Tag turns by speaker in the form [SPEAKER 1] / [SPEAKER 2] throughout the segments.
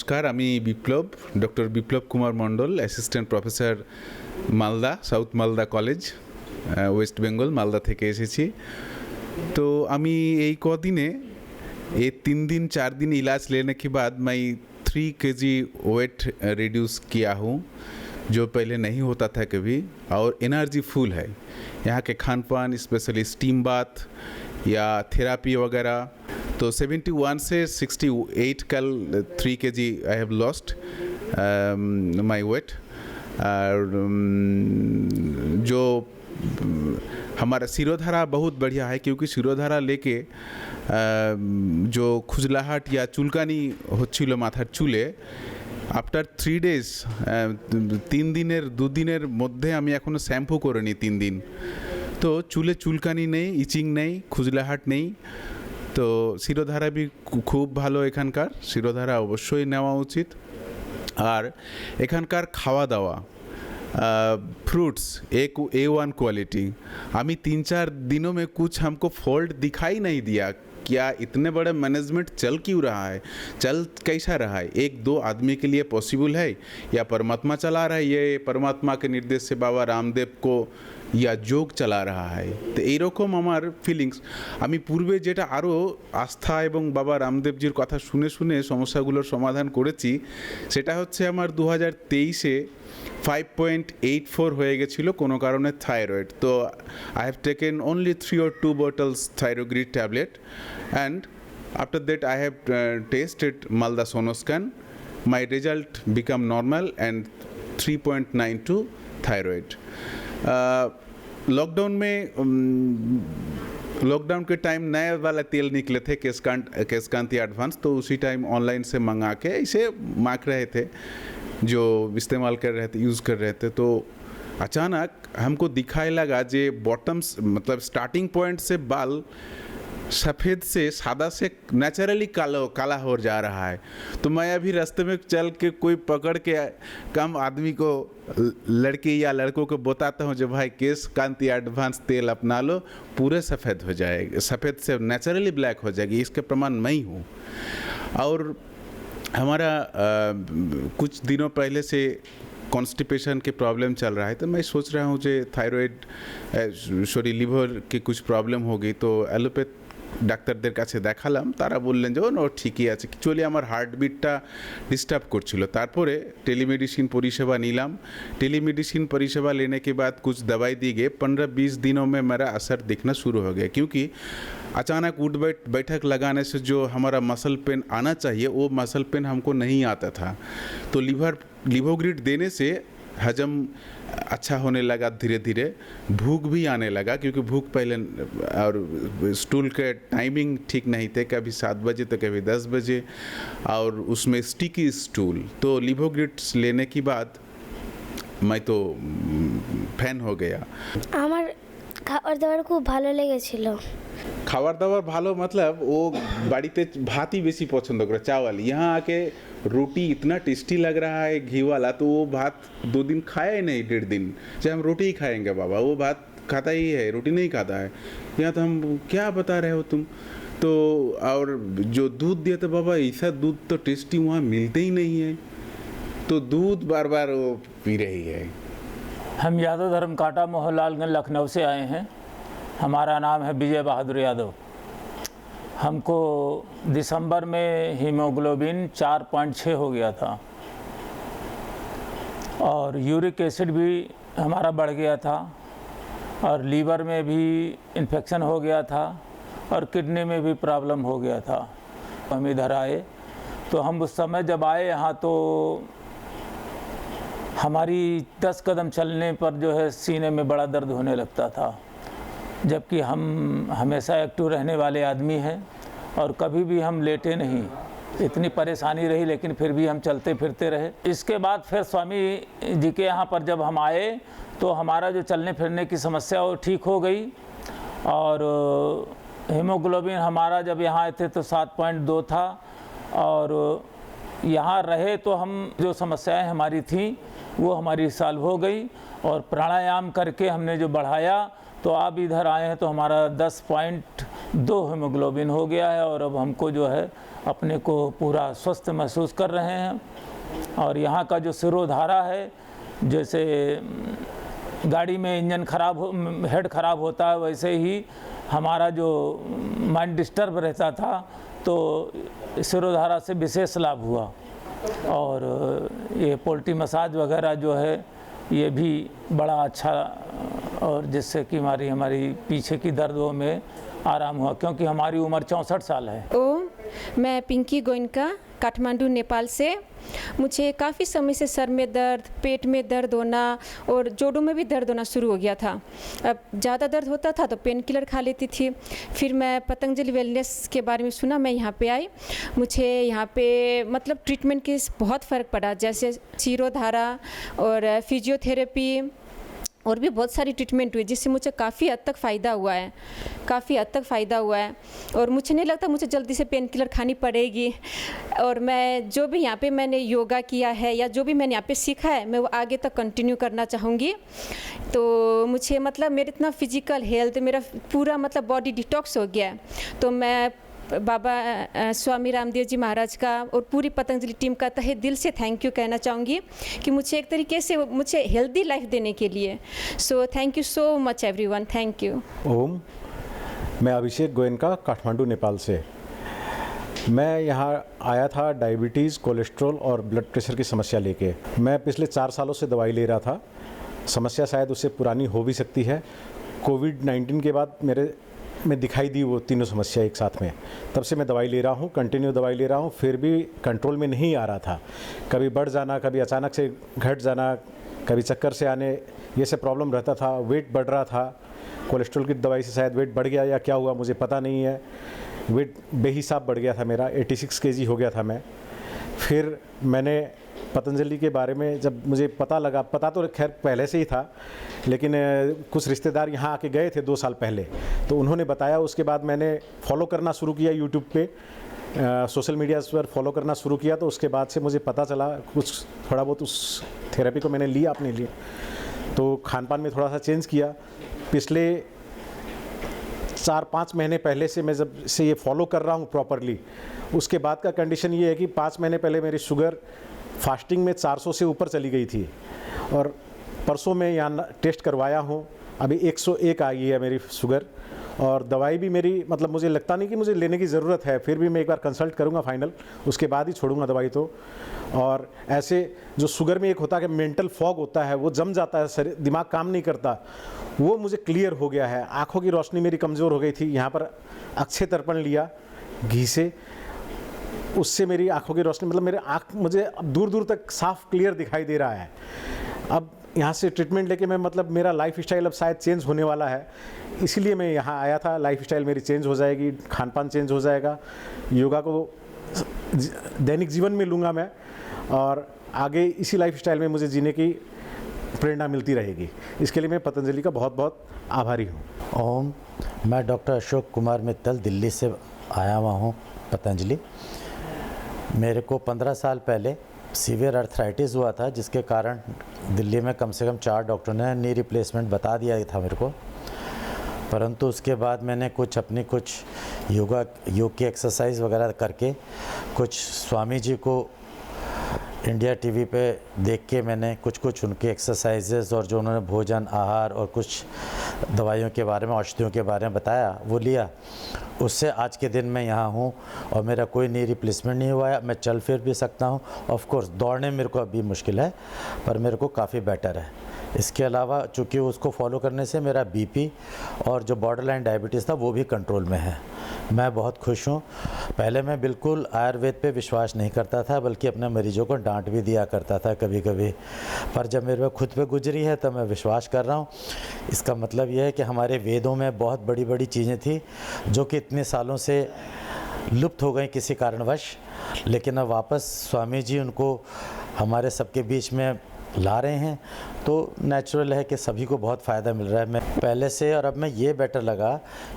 [SPEAKER 1] নমস্কার, আমি Biplab, doctor Biplab Kumar Mondal, assistant professor, Malda, south Malda college, west Bengal, Malda থেকে এসেছি। तो আমি এই কদিনে ये 3 दिन 4 दिन इलाज लेने के बाद मैं 3 kg वेट रिड्यूस किया हूँ, जो पहले नहीं होता था कभी, और एनर्जी फुल है। यहाँ के खान पान, स्पेशली स्टीम बाथ या थेरापी वगैरह, तो 71 से 68 कल 3 kg I have lost my weight. और जो हमारा शिरोधारा बहुत बढ़िया है, क्योंकि शिरोधारा लेके जो खुजलाहट या चुलकानी হচ্ছিল মাথার চুলে, আফটার 3 days 2 দিনের মধ্যে আমি এখনও শ্যাম্পু করিনি 3 দিন, তো চুলে চুলকানি নেই, ইচিং নেই, খুজলাহাট নেই। তো শিরোধারা भी খুব ভালো, এখানকার শিরোধারা অবশ্যই নেওয়া উচিত। আর এখানকার খাওয়া দাওয়া, फ्रूट्स A1 क्वालिटी। अभी 3-4 दिनों में कुछ हमको फॉल्ट दिखाई नहीं दिया। क्या इतने बड़े मैनेजमेंट चल क्यों रहा है, चल कैसा रहा है? 1-2 आदमी के लिए पॉसिबल है या परमात्मा चला रहा है? ये परमात्मा के निर्देश से बाबा रामदेव को या যোগ चला रहा है। তো এইরকম আমার ফিলিংস। আমি পূর্বে যেটা আরও আস্থা এবং বাবা রামদেবজির কথা শুনে শুনে সমস্যাগুলোর সমাধান করেছি, সেটা হচ্ছে আমার 2023-এ 5.84 হয়ে গেছিলো কোনো কারণে থাইরয়েড। তো I have taken only 3 or 2 bottles thyroglid tablet, and after that I have tested Malda Sonoscan. My result become normal and 3.92 thyroid। Lockdown में लॉकडाउन के टाइम नए वाला तेल निकले थे, केशकांति एडवांस, तो उसी टाइम ऑनलाइन से मंगा के इसे माख रहे थे, जो इस्तेमाल कर रहे थे, यूज़ कर रहे थे। तो अचानक हमको दिखाई लगा जे बॉटम्स, मतलब स्टार्टिंग पॉइंट से बाल सफ़ेद से सादा से नेचुरली काला हो जा रहा है। तो मैं अभी रास्ते में चल के कोई पकड़ के कम आदमी को, लड़की या लड़कों को बताता हूँ जो भाई केशकांति एडवांस तेल अपना लो, पूरे सफ़ेद हो जाएगी, सफ़ेद से नेचुरली ब्लैक हो जाएगी। इसके प्रमाण मैं ही हूँ। और हमारा कुछ दिनों पहले से कॉन्स्टिपेशन के प्रॉब्लम चल रहा है, तो मैं सोच रहा हूँ যে থাইরয়েড লিভার की कुछ प्रॉब्लम होगी। तो অ্যালোপ্যাথ ডাক্তারদের কাছে দেখালাম, তারা বললেন যে ও ঠিকই আছে। অ্যাকচুয়ালি আমার হার্টবিটটা ডিস্টার্ব করছিল। তারপরে টেলিমেডিসিন পরিষেবা নিলাম। टेलीमेडिसिन परिषेवा लेने के बाद कुछ दवाई दी गई। 15-20 दिनों में मेरा असर दिखना शुरू हो गया, क्योंकि अचानक उठ बैठक लगाने से जो हमारा मसल पेन आना चाहिए, वो मसल पेन हमको नहीं आता था। तो लिवोग्रिड देने से हजम अच्छा होने लगा, धीरे धीरे भूख भी आने लगा, क्योंकि भूख पहले, और स्टूल के टाइमिंग ठीक नहीं थे, कभी 7 बजे तो कभी 10 बजे, और उसमें स्टिकी स्टूल। तो लिवोग्रिड्स लेने के बाद मैं तो फैन हो गया।
[SPEAKER 2] আমার খাবার দাবার খুব ভালো লেগেছিল।
[SPEAKER 1] খাবার দাবার ভালো, मतलब वो বাড়িতে ভাতই বেশি পছন্দ করে, चावल। यहाँ आके रोटी इतना टेस्टी लग रहा है, घी वाला, तो वो भात 2 दिन खाया ही नहीं, 1.5 दिन से हम रोटी ही खाएंगे बाबा, वो भात खाता ही है, रोटी नहीं खाता है। यहाँ तो हम क्या बता रहे हो तुम। तो और जो दूध दिया था बाबा, ऐसा दूध तो टेस्टी वहाँ मिलते ही नहीं है, तो दूध बार बार वो पी रही है।
[SPEAKER 3] हम यादव धर्म काटा मोहनलालगंज लखनऊ से आए हैं। हमारा नाम है विजय बहादुर यादव। हमको दिसंबर में हीमोग्लोबिन 4.6 हो गया था, और यूरिक एसिड भी हमारा बढ़ गया था, और लीवर में भी इन्फेक्शन हो गया था, और किडनी में भी प्रॉब्लम हो गया था। हम इधर आए, तो हम उस समय जब आए यहाँ, तो हमारी 10 कदम चलने पर जो है सीने में बड़ा दर्द होने लगता था, जबकि हम हमेशा एक्टिव रहने वाले आदमी हैं और कभी भी हम लेटे नहीं। इतनी परेशानी रही, लेकिन फिर भी हम चलते फिरते रहे। इसके बाद फिर स्वामी जी के यहाँ पर जब हम आए, तो हमारा जो चलने फिरने की समस्या वो ठीक हो गई, और हीमोग्लोबिन हमारा जब यहाँ आए थे तो 7.2 था, और यहाँ रहे तो हम जो समस्याएं हमारी थी वो हमारी सॉल्व हो गई। और प्राणायाम करके हमने जो बढ़ाया, तो आप इधर आए हैं तो हमारा 10.2 हीमोग्लोबिन हो गया है, और अब हमको जो है अपने को पूरा स्वस्थ महसूस कर रहे हैं। और यहाँ का जो सिरोधारा है, जैसे गाड़ी में इंजन खराब हो, हेड खराब होता है, वैसे ही हमारा जो माइंड डिस्टर्ब रहता था, तो सिरोधारा से विशेष लाभ हुआ। और ये पोल्ट्री मसाज वगैरह जो है ये भी बड़ा अच्छा, और जिससे कि हमारी पीछे की दर्दों में आराम हुआ, क्योंकि हमारी उम्र 64 साल है।
[SPEAKER 4] मैं पिंकी गोयनका, काठमांडू, नेपाल से। मुझे काफ़ी समय से सर में दर्द, पेट में दर्द होना और जोड़ों में भी दर्द होना शुरू हो गया था। अब ज़्यादा दर्द होता था तो पेन किलर खा लेती थी। फिर मैं पतंजलि वेलनेस के बारे में सुना, मैं यहाँ पे आई। मुझे यहाँ पे मतलब ट्रीटमेंट की बहुत फ़र्क पड़ा, जैसे शिरोधारा और फिजियोथेरेपी और भी बहुत सारी ट्रीटमेंट हुई, जिससे मुझे काफ़ी हद तक फ़ायदा हुआ है, काफ़ी हद तक फ़ायदा हुआ है। और मुझे नहीं लगता मुझे जल्दी से पेन किलर खानी पड़ेगी। और मैं जो भी यहाँ पे मैंने योगा किया है या जो भी मैंने यहाँ पे सीखा है, मैं वो आगे तक कंटिन्यू करना चाहूँगी। तो मुझे मतलब मेरे इतना फिजिकल हेल्थ, मेरा पूरा मतलब बॉडी डिटॉक्स हो गया है। तो मैं बाबा स्वामी रामदेव जी महाराज का और पूरी पतंजलि टीम का तहे दिल से थैंक यू कहना चाहूँगी कि मुझे एक तरीके से मुझे हेल्दी लाइफ देने के लिए। So thank you so much everyone, thank you.
[SPEAKER 5] Om, मैं अभिषेक गोयनका, काठमांडू, नेपाल से। मैं यहाँ आया था डायबिटीज़, कोलेस्ट्रॉल और ब्लड प्रेशर की समस्या लेके। मैं पिछले 4 सालों से दवाई ले रहा था। समस्या शायद उससे पुरानी हो भी सकती है। कोविड-19 के बाद मेरे में दिखाई दी वो तीनों समस्या एक साथ में। तब से मैं दवाई ले रहा हूँ, कंटिन्यू दवाई ले रहा हूँ, फिर भी कंट्रोल में नहीं आ रहा था। कभी बढ़ जाना, कभी अचानक से घट जाना, कभी चक्कर से आने, ये सब प्रॉब्लम रहता था। वेट बढ़ रहा था, कोलेस्ट्रॉल की दवाई से शायद वेट बढ़ गया या क्या हुआ मुझे पता नहीं है। वेट बेहिसाब बढ़ गया था मेरा, 86 kg हो गया था मैं। फिर मैंने पतंजलि के बारे में जब मुझे पता लगा, पता तो खैर पहले से ही था, लेकिन कुछ रिश्तेदार यहाँ आके गए थे 2 साल पहले, तो उन्होंने बताया। उसके बाद मैंने फॉलो करना शुरू किया यूट्यूब पे, सोशल मीडिया पर फॉलो करना शुरू किया। तो उसके बाद से मुझे पता चला कुछ थोड़ा बहुत, उस थेरेपी को मैंने लिया अपने लिए। तो खान पान में थोड़ा सा चेंज किया। पिछले 4-5 महीने पहले से मैं जब से ये फॉलो कर रहा हूँ प्रॉपरली, उसके बाद का कंडीशन ये है कि 5 महीने पहले मेरी शुगर फास्टिंग में 400 से ऊपर चली गई थी, और परसों मैं यहाँ टेस्ट करवाया हूँ, अभी 101 आई है मेरी शुगर। और दवाई भी मेरी मतलब मुझे लगता नहीं कि मुझे लेने की ज़रूरत है, फिर भी मैं एक बार कंसल्ट करूँगा फाइनल, उसके बाद ही छोड़ूंगा दवाई तो। और ऐसे जो शुगर में एक होता है कि मेंटल फॉग होता है, वो जम जाता है, शरीर दिमाग काम नहीं करता, वो मुझे क्लियर हो गया है। आँखों की रोशनी मेरी कमज़ोर हो गई थी। यहाँ पर अक्षय तर्पण लिया घी से, उससे मेरी आँखों की रोशनी मतलब मेरे आँख मुझे अब दूर दूर तक साफ क्लियर दिखाई दे रहा है। अब यहाँ से ट्रीटमेंट लेके मैं मतलब मेरा लाइफ स्टाइल अब शायद चेंज होने वाला है, इसलिए मैं यहाँ आया था। लाइफ स्टाइल मेरी चेंज हो जाएगी, खान पान चेंज हो जाएगा, योगा को दैनिक जीवन में लूँगा मैं, और आगे इसी लाइफ स्टाइल में मुझे जीने की प्रेरणा मिलती रहेगी। इसके लिए मैं पतंजलि का बहुत बहुत आभारी हूँ।
[SPEAKER 6] ओम, मैं डॉक्टर अशोक कुमार मित्तल, दिल्ली से आया हुआ हूँ पतंजलि। मेरे को 15 साल पहले सीवियर अर्थराइटिस हुआ था, जिसके कारण दिल्ली में कम से कम 4 डॉक्टरों ने नी रिप्लेसमेंट बता दिया था मेरे को। परंतु उसके बाद मैंने कुछ योग की एक्सरसाइज वगैरह करके, कुछ स्वामी जी को इंडिया टीवी पे देख के मैंने कुछ उनके एक्सरसाइजेज और जो उन्होंने भोजन, आहार और कुछ दवाइयों के बारे में, औषधियों के बारे में बताया, वो लिया। उससे आज के दिन मैं यहाँ हूँ और मेरा कोई नी रिप्लेसमेंट नहीं हुआ है। मैं चल फिर भी सकता हूँ। ऑफ कोर्स दौड़ने मेरे को अभी मुश्किल है, पर मेरे को काफ़ी बेटर है। इसके अलावा चूँकि उसको फॉलो करने से मेरा बीपी और जो बॉर्डरलाइन डायबिटीज़ था वो भी कंट्रोल में है। मैं बहुत खुश हूँ। पहले मैं बिल्कुल आयुर्वेद पे विश्वास नहीं करता था, बल्कि अपने मरीजों को डांट भी दिया करता था कभी कभी, पर जब मेरे खुद पे गुजरी है तो मैं विश्वास कर रहा हूँ। इसका मतलब यह है कि हमारे वेदों में बहुत बड़ी बड़ी चीज़ें थी जो कि इतने सालों से लुप्त हो गई किसी कारणवश, लेकिन अब वापस स्वामी जी उनको हमारे सबके बीच में ला रहे हैं तो नेचुरल है कि सभी को बहुत फ़ायदा मिल रहा है। मैं पहले से और अब में ये बेटर लगा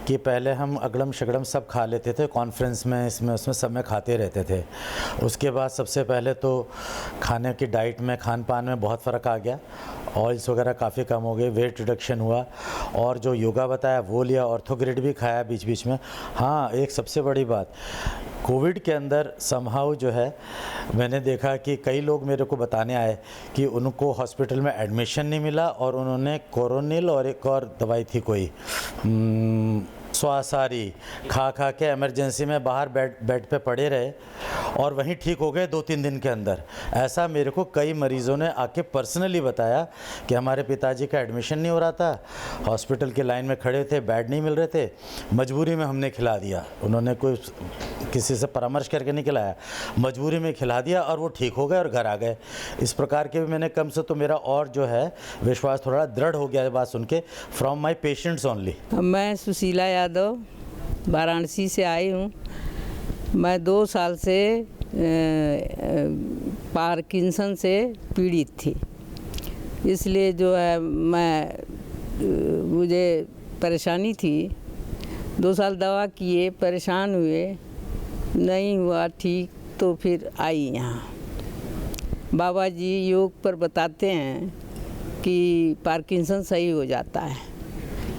[SPEAKER 6] कि पहले हम अगड़म शगड़म सब खा लेते थे, कॉन्फ्रेंस में इसमें उसमें सब में खाते रहते थे। उसके बाद सबसे पहले तो खाने की डाइट में, खान पान में बहुत फ़र्क आ गया, ऑयल्स वगैरह काफ़ी कम हो गए, वेट रिडक्शन हुआ, और जो योगा बताया वो लिया, ऑर्थोग्रिड भी खाया बीच बीच में। हाँ, एक सबसे बड़ी बात, कोविड के अंदर समहाउ जो है मैंने देखा कि कई लोग मेरे को बताने आए कि उनको हॉस्पिटल में एडमिशन नहीं मिला और उन्होंने कोरोनिल और एक और दवाई थी कोई स्वासारी खा के इमरजेंसी में बाहर बेड पे पड़े रहे और वहीं ठीक हो गए 2-3 दिन के अंदर। ऐसा मेरे को कई मरीज़ों ने आके पर्सनली बताया कि हमारे पिताजी का एडमिशन नहीं हो रहा था, हॉस्पिटल के लाइन में खड़े थे, बेड नहीं मिल रहे थे, मजबूरी में हमने खिला दिया। उन्होंने कोई किसी से परामर्श करके नहीं खिलाया, मजबूरी में खिला दिया और वो ठीक हो गए और घर आ गए। इस प्रकार के भी मैंने कम से तो मेरा और जो है विश्वास थोड़ा दृढ़ हो गया है बात सुन के, फ्रॉम माई पेशेंट्स ओनली।
[SPEAKER 7] मैं सुशीला यादव वाराणसी से आई हूँ। मैं 2 साल से पार्किंसन से पीड़ित थी, इसलिए जो है मुझे परेशानी थी। 2 साल दवा किए, परेशान हुए, नहीं हुआ ठीक, तो फिर आई यहाँ। बाबा जी योग पर बताते हैं कि पार्किंसन सही हो जाता है,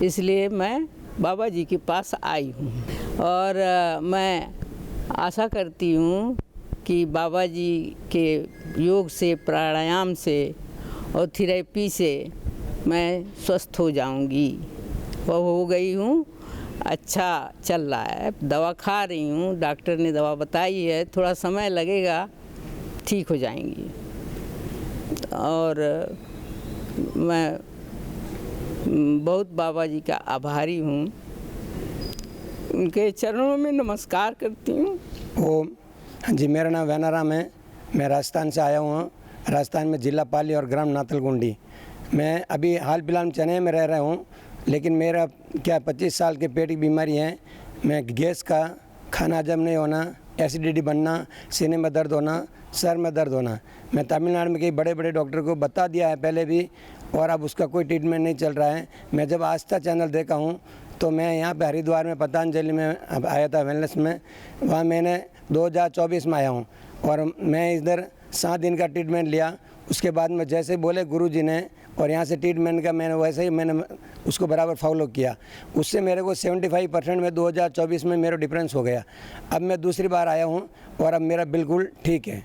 [SPEAKER 7] इसलिए मैं बाबा जी के पास आई हूँ और मैं आशा करती हूँ कि बाबा जी के योग से, प्राणायाम से और थेरेपी से मैं स्वस्थ हो जाऊँगी। वह हो गई हूँ, अच्छा चल रहा है, दवा खा रही हूँ, डॉक्टर ने दवा बताई है, थोड़ा समय लगेगा, ठीक हो जाएंगी। और मैं बहुत बाबा जी का आभारी हूँ, उनके चरणों में नमस्कार करती हूँ।
[SPEAKER 8] ओम। जी, मेरा नाम वैनाराम है, मैं राजस्थान से आया हूँ। राजस्थान में जिला पाली और ग्राम नाथलगुंडी। मैं अभी हाल फिलहाल में चेन्नई में रह रहा हूँ, लेकिन मेरा 25 साल के पेट की बीमारी है। मैं गैस का, खाना हजम नहीं होना, एसिडिटी बनना, सीने में दर्द होना, सर में दर्द होना। मैं तमिलनाडु में कई बड़े बड़े डॉक्टर को बता दिया है पहले भी, और अब उसका कोई ट्रीटमेंट नहीं चल रहा है। मैं जब आस्था चैनल देखा हूँ तो मैं यहाँ पे हरिद्वार में पतंजलि में अब आया था, वेलनेस में। वहाँ मैंने 2024 में आया हूँ और मैं इधर 7 दिन का ट्रीटमेंट लिया। उसके बाद में जैसे बोले गुरुजी ने और यहाँ से ट्रीटमेंट का, मैंने वैसे ही मैंने उसको बराबर फॉलो किया। उससे मेरे को 75% में 2024 में मेरा डिफरेंस हो गया। अब मैं दूसरी बार आया हूँ और अब मेरा बिल्कुल ठीक है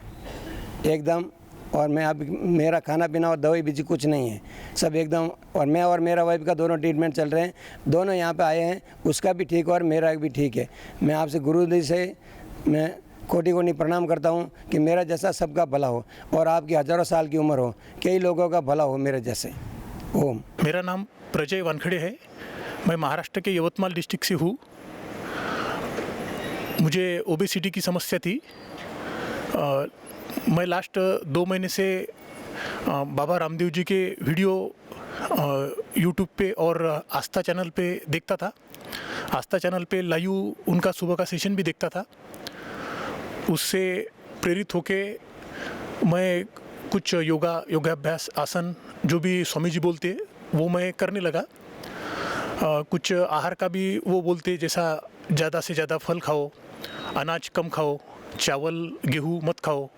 [SPEAKER 8] एकदम। और मैं अब मेरा खाना पीना और दवाई बीजी कुछ नहीं है, सब एकदम। और मैं और मेरा वाइफ का दोनों ट्रीटमेंट चल रहे हैं, दोनों यहाँ पे आए हैं, उसका भी ठीक और मेरा भी ठीक है। मैं आपसे गुरुजी से मैं कोटि प्रणाम करता हूँ कि मेरा जैसा सबका भला हो और आपकी हज़ारों साल की उम्र हो, कई लोगों का भला हो मेरे जैसे। ओम।
[SPEAKER 9] मेरा नाम प्रजय वानखड़े है, मैं महाराष्ट्र के यवतमाल डिस्ट्रिक्ट से हूँ। मुझे ओबेसिटी की समस्या थी। मैं लास्ट 2 महीने से बाबा रामदेव जी के वीडियो यूट्यूब पे और आस्था चैनल पे देखता था। आस्था चैनल पे लाइव उनका सुबह का सेशन भी देखता था। उससे प्रेरित होके मैं कुछ योगाभ्यास, आसन जो भी स्वामी जी बोलते वो मैं करने लगा। कुछ आहार का भी वो बोलते, जैसा ज़्यादा से ज़्यादा फल खाओ, अनाज कम खाओ, चावल गेहूँ मत खाओ।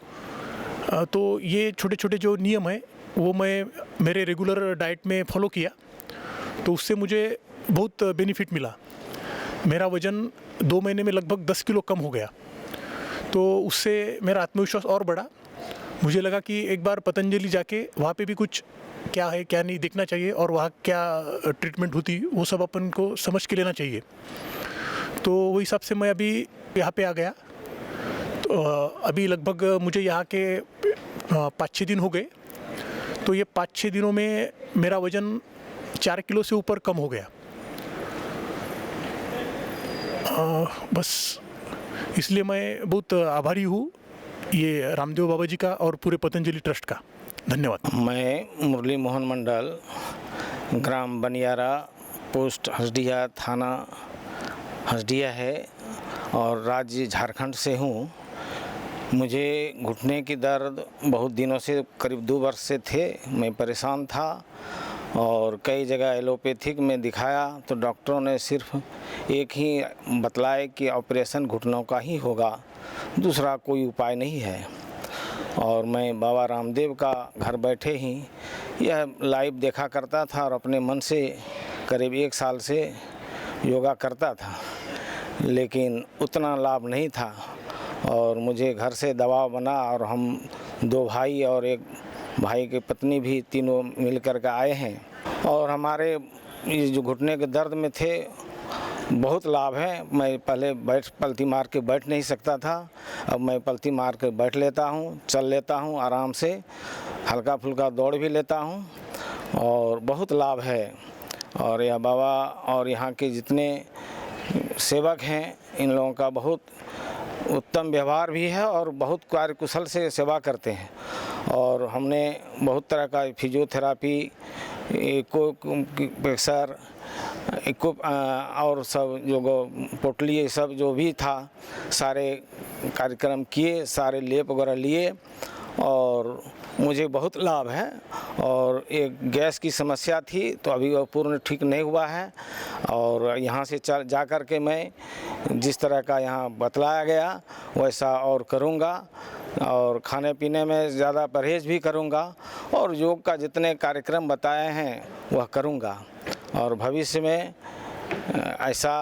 [SPEAKER 9] तो ये छोटे छोटे जो नियम है वो मैं मेरे रेगुलर डाइट में फॉलो किया, तो उससे मुझे बहुत बेनिफिट मिला। मेरा वज़न 2 महीने में लगभग 10 किलो कम हो गया, तो उससे मेरा आत्मविश्वास और बढ़ा। मुझे लगा कि एक बार पतंजलि जाके वहाँ पे भी कुछ क्या है क्या नहीं देखना चाहिए और वहाँ क्या ट्रीटमेंट होती वो सब अपन को समझ के लेना चाहिए। तो वो हिसाब से मैं अभी यहाँ पे आ गया। तो अभी लगभग मुझे यहाँ के 5-6 दिन हो गए। तो ये 5-6 दिनों में मेरा वज़न 4 किलो से ऊपर कम हो गया। बस इसलिए मैं बहुत आभारी हूँ ये रामदेव बाबा जी का और पूरे पतंजलि ट्रस्ट का। धन्यवाद।
[SPEAKER 10] मैं मुरली मोहन मंडल, ग्राम बनियारा, पोस्ट हसदिया, थाना हसदिया है और राज्य झारखंड से हूँ। मुझे घुटने की दर्द बहुत दिनों से, करीब 2 वर्ष से थे। मैं परेशान था और कई जगह एलोपैथिक में दिखाया तो डॉक्टरों ने सिर्फ एक ही बतलाया कि ऑपरेशन घुटनों का ही होगा, दूसरा कोई उपाय नहीं है। और मैं बाबा रामदेव का घर बैठे ही यह लाइव देखा करता था और अपने मन से करीब 1 साल से योगा करता था, लेकिन उतना लाभ नहीं था। और मुझे घर से दबाव बना और हम 2 भाई और एक भाई की पत्नी भी तीनों मिल कर के आए हैं। और हमारे ये जो घुटने के दर्द में थे बहुत लाभ है। मैं पहले पलथी मार के बैठ नहीं सकता था, अब मैं पलथी मार के बैठ लेता हूँ, चल लेता हूँ आराम से, हल्का फुल्का दौड़ भी लेता हूँ और बहुत लाभ है। और यह बाबा और यहाँ के जितने सेवक हैं इन लोगों का बहुत उत्तम व्यवहार भी है और बहुत कार्यकुशल से सेवा करते हैं। और हमने बहुत तरह का फिजियोथेरापी, प्रेशर और सब जो पोटली, ये सब जो भी था सारे कार्यक्रम किए, सारे लेप वगैरह लिए और मुझे बहुत लाभ है। और एक गैस की समस्या थी तो अभी वह पूर्ण ठीक नहीं हुआ है। और यहाँ से जा कर के मैं जिस तरह का यहाँ बतलाया गया वैसा और करूँगा और खाने पीने में ज़्यादा परहेज़ भी करूँगा और योग का जितने कार्यक्रम बताए हैं वह करूँगा। और भविष्य में ऐसा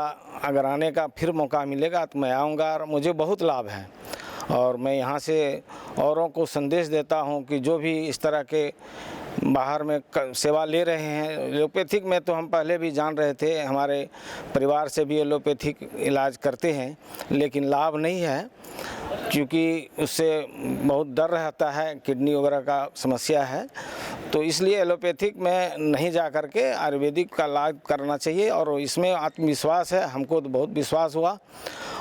[SPEAKER 10] अगर आने का फिर मौका मिलेगा तो मैं आऊँगा और मुझे बहुत लाभ है। और मैं यहाँ से औरों को संदेश देता हूँ कि जो भी इस तरह के बाहर में सेवा ले रहे हैं, एलोपैथिक में तो हम पहले भी जान रहे थे, हमारे परिवार से भी एलोपैथिक इलाज करते हैं, लेकिन लाभ नहीं है क्योंकि उससे बहुत डर रहता है, किडनी वगैरह का समस्या है। तो इसलिए एलोपैथिक में नहीं जा कर के आयुर्वेदिक का इलाज करना चाहिए और इसमें आत्मविश्वास है, हमको तो बहुत विश्वास हुआ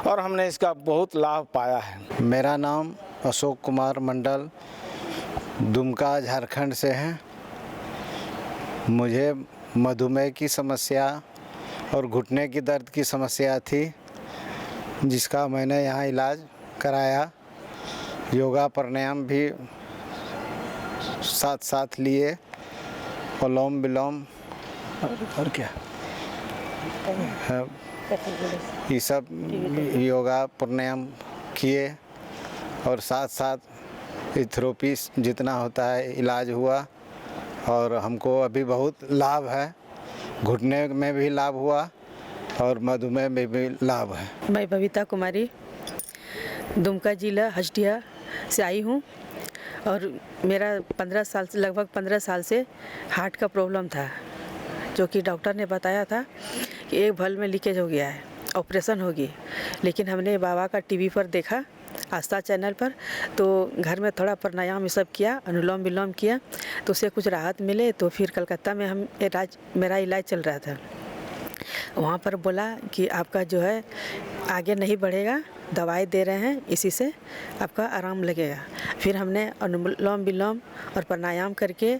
[SPEAKER 10] और हमने इसका बहुत लाभ पाया है।
[SPEAKER 11] मेरा नाम अशोक कुमार मंडल दुमका झारखंड से है। मुझे मधुमेह की समस्या और घुटने की दर्द की समस्या थी, जिसका मैंने यहाँ इलाज कराया। योगा प्राणायाम भी साथ साथ लिए, अनुलोम विलोम और क्या ये सब योगा प्राणायाम किए और साथ साथ थेरेपी जितना होता है इलाज हुआ और हमको अभी बहुत लाभ है। घुटने में भी लाभ हुआ और मधुमेह में भी लाभ है।
[SPEAKER 12] मैं बबीता कुमारी दुमका जिला हजडिया से आई हूँ और मेरा लगभग 15 साल से हार्ट का प्रॉब्लम था, जो कि डॉक्टर ने बताया था कि एक valve में लीकेज हो गया है, ऑपरेशन होगी। लेकिन हमने बाबा का टीवी पर देखा, आस्था चैनल पर, तो घर में थोड़ा प्राणायाम ये सब किया, अनुलोम विलोम किया, तो उससे कुछ राहत मिले। तो फिर कलकत्ता में मेरा इलाज चल रहा था। वहाँ पर बोला कि आपका जो है आगे नहीं बढ़ेगा, दवाई दे रहे हैं, इसी से आपका आराम लगेगा। फिर हमने अनुलोम विलोम और प्राणायाम करके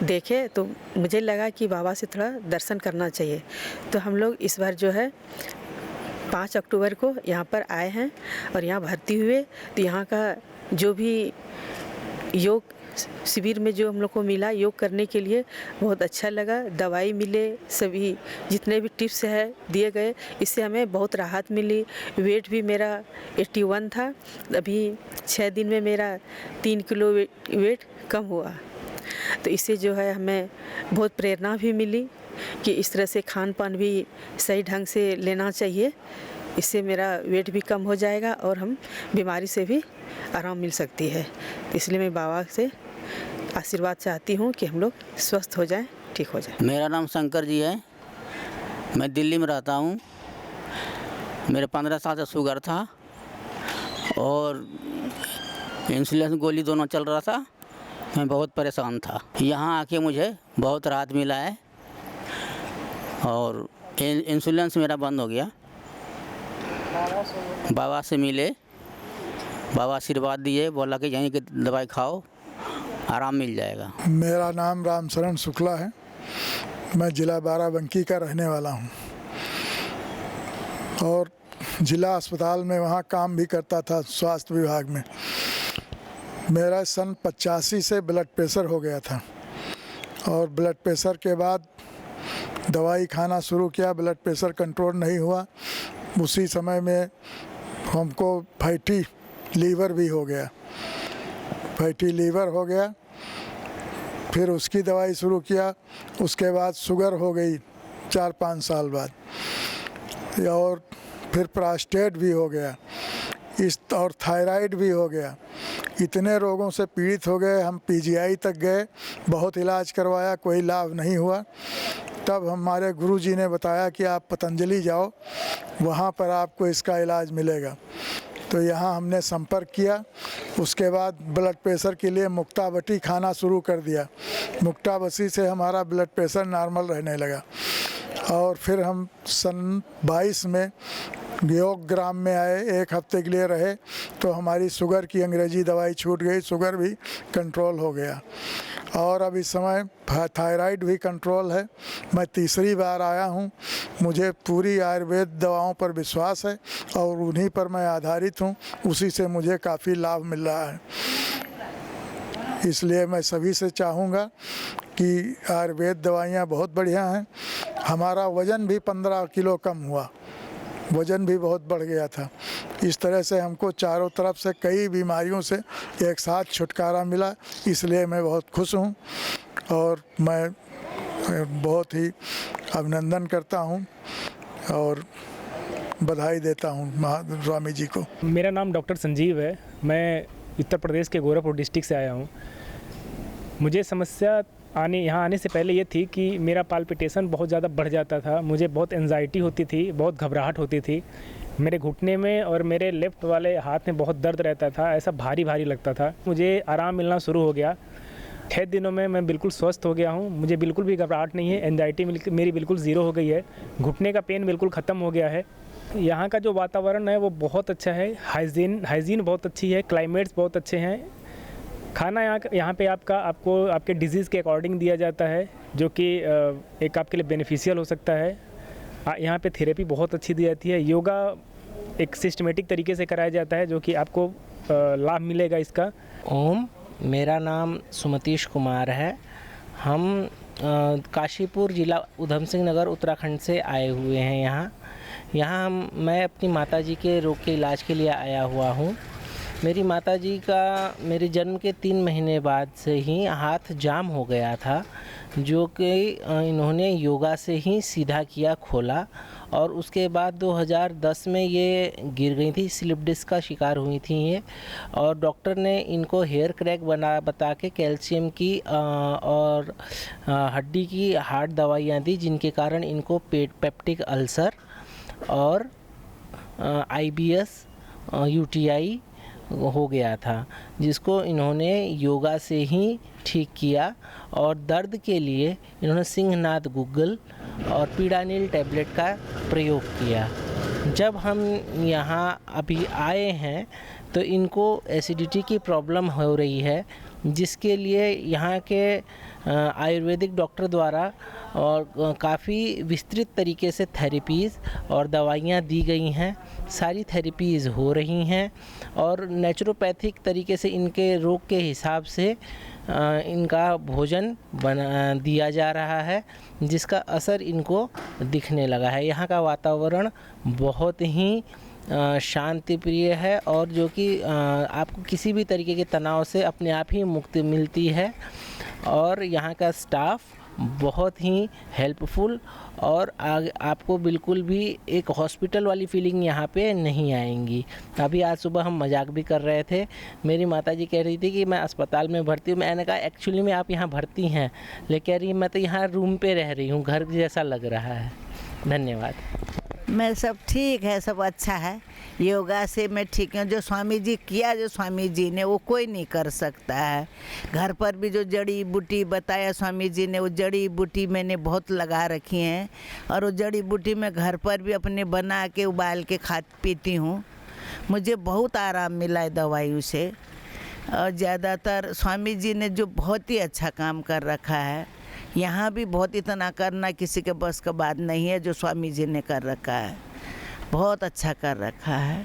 [SPEAKER 12] देखे तो मुझे लगा कि बाबा से थोड़ा दर्शन करना चाहिए। तो हम लोग इस बार जो है 5 अक्टूबर को यहाँ पर आए हैं और यहाँ भर्ती हुए। तो यहाँ का जो भी योग शिविर में जो हम लोग को मिला योग करने के लिए बहुत अच्छा लगा। दवाई मिले, सभी जितने भी टिप्स है दिए गए, इससे हमें बहुत राहत मिली। वेट भी मेरा 81 था, अभी 6 दिन में मेरा 3 किलो वेट कम हुआ। तो इससे जो है हमें बहुत प्रेरणा भी मिली कि इस तरह से खान पान भी सही ढंग से लेना चाहिए, इससे मेरा वेट भी कम हो जाएगा और हम बीमारी से भी आराम मिल सकती है। इसलिए मैं बाबा से आशीर्वाद चाहती हूँ कि हम लोग स्वस्थ हो जाएं, ठीक हो जाएं।
[SPEAKER 13] मेरा नाम शंकर जी है, मैं दिल्ली में रहता हूँ। मेरे 15 साल से शुगर था और इंसुलिन गोली दोनों चल रहा था। मैं बहुत परेशान था। यहाँ आके मुझे बहुत राहत मिला है और इंसुलिन मेरा बंद हो गया। बाबा से मिले, बाबा आशीर्वाद दिए, बोला कि यहीं की दवाई खाओ, आराम मिल जाएगा।
[SPEAKER 14] मेरा नाम रामशरण शुक्ला है, मैं जिला बाराबंकी का रहने वाला हूँ और जिला अस्पताल में वहाँ काम भी करता था, स्वास्थ्य विभाग में। मेरा सन 85 से ब्लड प्रेशर हो गया था और ब्लड प्रेशर के बाद दवाई खाना शुरू किया, ब्लड प्रेशर कंट्रोल नहीं हुआ। उसी समय में हमको फैटी लीवर भी हो गया, फैटी लीवर हो गया। फिर उसकी दवाई शुरू किया, उसके बाद शुगर हो गई 4-5 साल बाद, और फिर प्रोस्टेट भी हो गया, और थायराइड भी हो गया। इतने रोगों से पीड़ित हो गए, हम पीजीआई तक गए, बहुत इलाज करवाया, कोई लाभ नहीं हुआ। तब हमारे गुरुजी ने बताया कि आप पतंजलि जाओ, वहाँ पर आपको इसका इलाज मिलेगा। तो यहाँ हमने संपर्क किया। उसके बाद ब्लड प्रेशर के लिए मुक्तावटी खाना शुरू कर दिया। मुक्तावटी से हमारा ब्लड प्रेशर नॉर्मल रहने लगा। और फिर हम सन 22 में योग ग्राम में आए, 1 हफ्ते के लिए रहे, तो हमारी शुगर की अंग्रेजी दवाई छूट गई, शुगर भी कंट्रोल हो गया। और अब इस समय थायराइड भी कंट्रोल है। मैं तीसरी बार आया हूँ। मुझे पूरी आयुर्वेद दवाओं पर विश्वास है और उन्हीं पर मैं आधारित हूँ, उसी से मुझे काफ़ी लाभ मिल रहा है। इसलिए मैं सभी से चाहूँगा कि आयुर्वेद दवाइयाँ बहुत बढ़िया हैं। हमारा वज़न भी 15 किलो कम हुआ, वज़न भी बहुत बढ़ गया था। इस तरह से हमको चारों तरफ से कई बीमारियों से एक साथ छुटकारा मिला, इसलिए मैं बहुत खुश हूँ और मैं बहुत ही अभिनंदन करता हूँ और बधाई देता हूँ स्वामी जी को।
[SPEAKER 15] मेरा नाम डॉक्टर संजीव है। मैं उत्तर प्रदेश के गोरखपुर डिस्ट्रिक्ट से आया हूँ। मुझे समस्या यहाँ आने से पहले ये थी कि मेरा पाल्पिटेशन बहुत ज़्यादा बढ़ जाता था, मुझे बहुत एंजाइटी होती थी, बहुत घबराहट होती थी। मेरे घुटने में और मेरे लेफ़्ट वाले हाथ में बहुत दर्द रहता था, ऐसा भारी भारी लगता था। मुझे आराम मिलना शुरू हो गया। 6 दिनों में मैं बिल्कुल स्वस्थ हो गया हूँ। मुझे बिल्कुल भी घबराहट नहीं है, एंजाइटी मेरी बिल्कुल ज़ीरो हो गई है, घुटने का पेन बिल्कुल ख़त्म हो गया है। यहाँ का जो वातावरण है वो बहुत अच्छा है, हाइजीन बहुत अच्छी है, क्लाइमेट्स बहुत अच्छे हैं। खाना यहाँ पे आपको आपके डिजीज़ के अकॉर्डिंग दिया जाता है, जो कि एक आपके लिए बेनिफिशियल हो सकता है। यहाँ पे थेरेपी बहुत अच्छी दी जाती है। योगा एक सिस्टमेटिक तरीके से कराया जाता है, जो कि आपको लाभ मिलेगा इसका।
[SPEAKER 16] ओम, मेरा नाम सुमतीश कुमार है। हम काशीपुर ज़िला उधम सिंह नगर उत्तराखंड से आए हुए हैं। यहाँ मैं अपनी माताजी के रोग के इलाज के लिए आया हुआ हूँ। मेरी माताजी का मेरे जन्म के 3 महीने बाद से ही हाथ जाम हो गया था, जो कि इन्होंने योगा से ही सीधा किया, खोला। और उसके बाद 2010 में ये गिर गई थी, स्लिप डिस्क का शिकार हुई थी ये, और डॉक्टर ने इनको हेयर क्रैक बता के कैल्शियम की और हड्डी की हार्ड दवाइयाँ दी, जिनके कारण इनको पेप्टिक अल्सर और IBS UTI हो गया था, जिसको इन्होंने योगा से ही ठीक किया। और दर्द के लिए इन्होंने सिंहनाद गुग्गल और पीडानिल टैबलेट का प्रयोग किया। जब हम यहाँ अभी आए हैं तो इनको एसिडिटी की प्रॉब्लम हो रही है, जिसके लिए यहाँ के आयुर्वेदिक डॉक्टर द्वारा और काफ़ी विस्तृत तरीके से थेरेपीज़ और दवाइयाँ दी गई हैं। सारी थेरेपीज़ हो रही हैं और नेचुरोपैथिक तरीके से इनके रोग के हिसाब से इनका भोजन दिया जा रहा है, जिसका असर इनको दिखने लगा है। यहाँ का वातावरण बहुत ही शांति प्रिय है और जो कि आपको किसी भी तरीके के तनाव से अपने आप ही मुक्ति मिलती है। और यहाँ का स्टाफ बहुत ही हेल्पफुल, और आपको बिल्कुल भी एक हॉस्पिटल वाली फीलिंग यहाँ पे नहीं आएंगी। अभी आज सुबह हम मजाक भी कर रहे थे, मेरी माताजी कह रही थी कि मैं अस्पताल में भर्ती हूँ। मैंने कहा एक्चुअली में आप यहाँ भर्ती हैं, लेकिन कह रही मैं तो यहाँ रूम पे रह रही हूँ, घर जैसा लग रहा है। धन्यवाद।
[SPEAKER 17] मैं सब ठीक है, सब अच्छा है। योगा से मैं ठीक हूँ। जो स्वामी जी किया, जो स्वामी जी ने, वो कोई नहीं कर सकता है। घर पर भी जो जड़ी बूटी बताया स्वामी जी ने, वो जड़ी बूटी मैंने बहुत लगा रखी हैं और वो जड़ी बूटी मैं घर पर भी अपने बना के उबाल के पीती हूँ। मुझे बहुत आराम मिला है दवाइयों से। और ज़्यादातर स्वामी जी ने जो बहुत ही अच्छा काम कर रखा है, यहाँ भी बहुत इतना करना किसी के बस का बात नहीं है। जो स्वामी जी ने कर रखा है बहुत अच्छा कर रखा है।